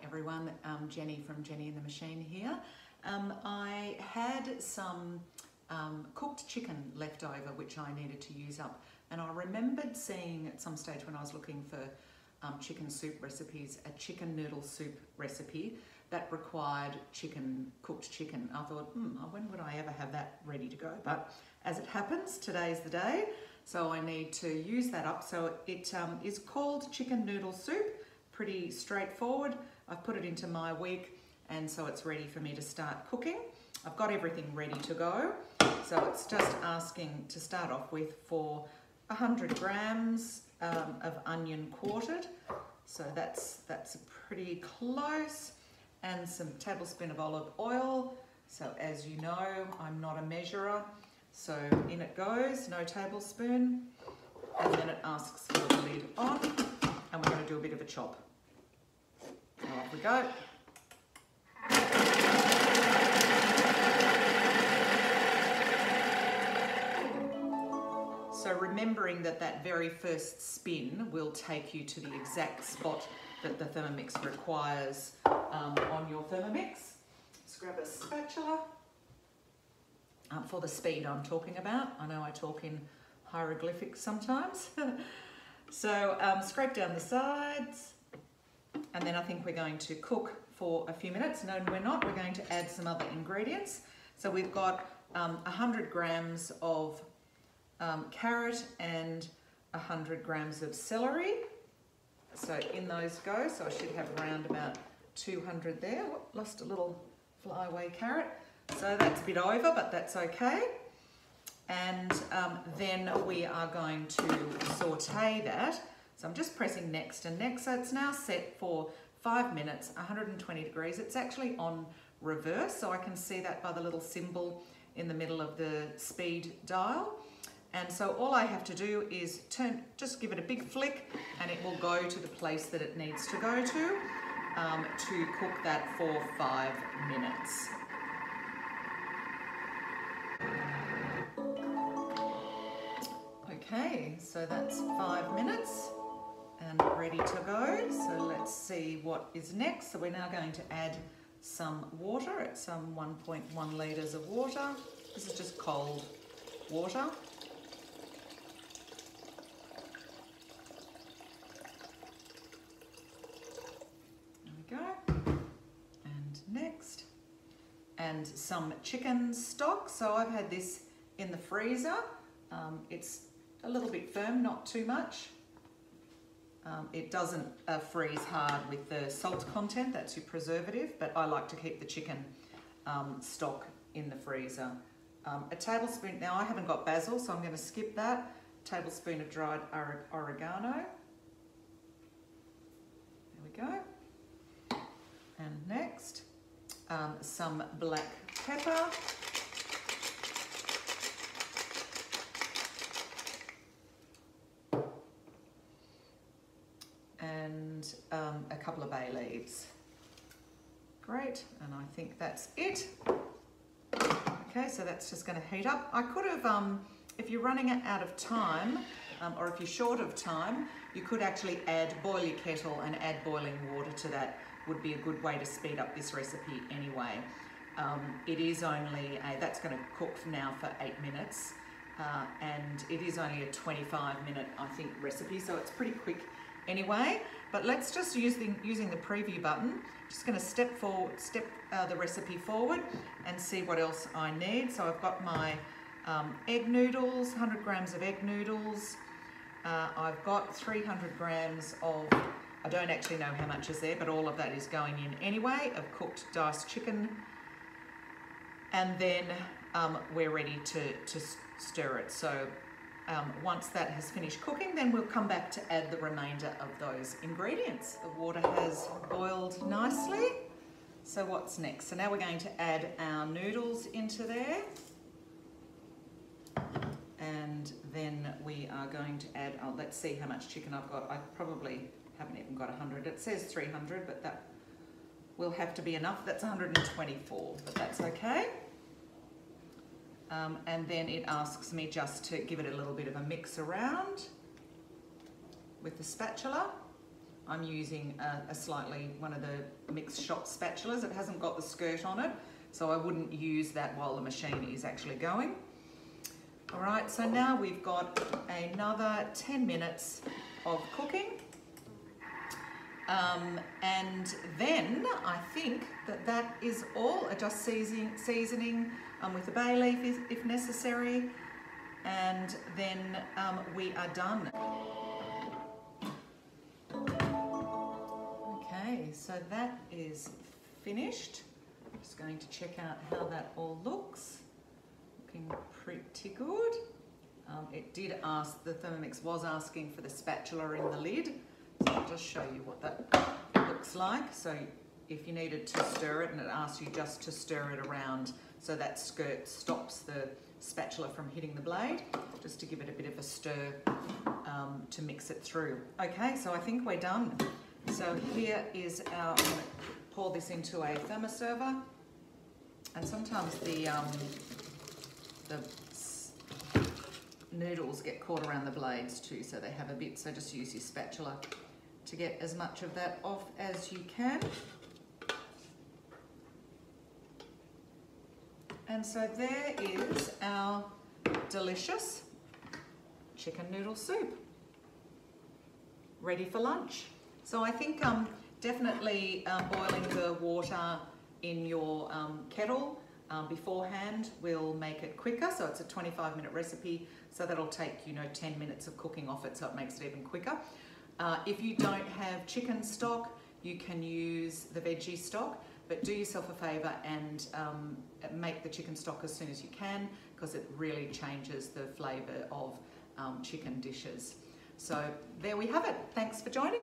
everyone, Jenny from Jenny and the Machine here. I had some cooked chicken left over which I needed to use up, and I remembered seeing at some stage when I was looking for chicken soup recipes, a chicken noodle soup recipe that required cooked chicken. I thought, when would I ever have that ready to go? But as it happens, today's the day, so I need to use that up. So it is called chicken noodle soup, pretty straightforward. I've put it into my week, and so it's ready for me to start cooking. I've got everything ready to go, so it's just asking to start off with for 100 grams of onion quartered, so that's pretty close, and some tablespoon of olive oil. So as you know, I'm not a measurer, so in it goes, no tablespoon, and then it asks for the lid on, and we're going to do a bit of a chop. So off we go. So remembering that very first spin will take you to the exact spot that the Thermomix requires on your Thermomix. Let's grab a spatula for the speed I'm talking about. I know I talk in hieroglyphics sometimes. So scrape down the sides, and then I think we're going to cook for a few minutes. No, we're not. We're going to add some other ingredients. So we've got 100 grams of carrot and 100 grams of celery. So in those go. So I should have around about 200 there. Lost a little flyaway carrot. So that's a bit over, but that's okay. And then we are going to saute that. So I'm just pressing next and next. So it's now set for 5 minutes, 120 degrees. It's actually on reverse, so I can see that by the little symbol in the middle of the speed dial. And so all I have to do is just give it a big flick, and it will go to the place that it needs to go to cook that for 5 minutes. Okay, so that's 5 minutes and ready to go. So let's see what is next. So we're now going to add some water. It's some 1.1 litres of water. This is just cold water. There we go. And next. And some chicken stock. So I've had this in the freezer. It's a little bit firm, not too much. It doesn't freeze hard with the salt content, that's your preservative, but I like to keep the chicken stock in the freezer. A tablespoon, now I haven't got basil, so I'm going to skip that. A tablespoon of dried oregano. There we go. And next, some black pepper. And a couple of bay leaves. Great, and I think that's it. Okay, so that's just going to heat up. I could have, if you're running out of time, or if you're short of time, you could actually boil your kettle and add boiling water to that. Would be a good way to speed up this recipe anyway. It is only, that's going to cook now for 8 minutes, and it is only a 25-minute, I think, recipe, so it's pretty quick anyway. But let's just using the preview button, just going to step the recipe forward and see what else I need. So I've got my egg noodles, 100 grams of egg noodles. I've got 300 grams of, I don't actually know how much is there, but all of that is going in anyway, of cooked diced chicken. And then we're ready to stir it. So once that has finished cooking, then we'll come back to add the remainder of those ingredients. The water has boiled nicely. So what's next? So now we're going to add our noodles into there. And then we are going to add, let's see how much chicken I've got. I probably haven't even got 100. It says 300, but that will have to be enough. That's 124, but that's okay. And then it asks me just to give it a little bit of a mix around with the spatula. I'm using one of the mixed shop spatulas. It hasn't got the skirt on it, so I wouldn't use that while the machine is actually going. All right, so now we've got another 10 minutes of cooking. And then I think that is all. Just seasoning with the bay leaf if necessary, and then we are done. Okay, so that is finished. I'm just going to check out how that all looks. Looking pretty good. It did ask, the Thermomix was asking for the spatula in the lid. So I'll just show you what that looks like. So if you needed to stir it, and it asks you just to stir it around so that skirt stops the spatula from hitting the blade, just to give it a bit of a stir to mix it through. Okay, so I think we're done. So here is our, I'm going to pour this into a thermoserver, and sometimes the noodles get caught around the blades too, so they have a bit, so just use your spatula to get as much of that off as you can. And so there is our delicious chicken noodle soup, ready for lunch. So I think definitely boiling the water in your kettle beforehand will make it quicker. So it's a 25-minute recipe, so that'll take 10 minutes of cooking off it, so it makes it even quicker. If you don't have chicken stock, you can use the veggie stock, but do yourself a favour and make the chicken stock as soon as you can, because it really changes the flavour of chicken dishes. So there we have it. Thanks for joining.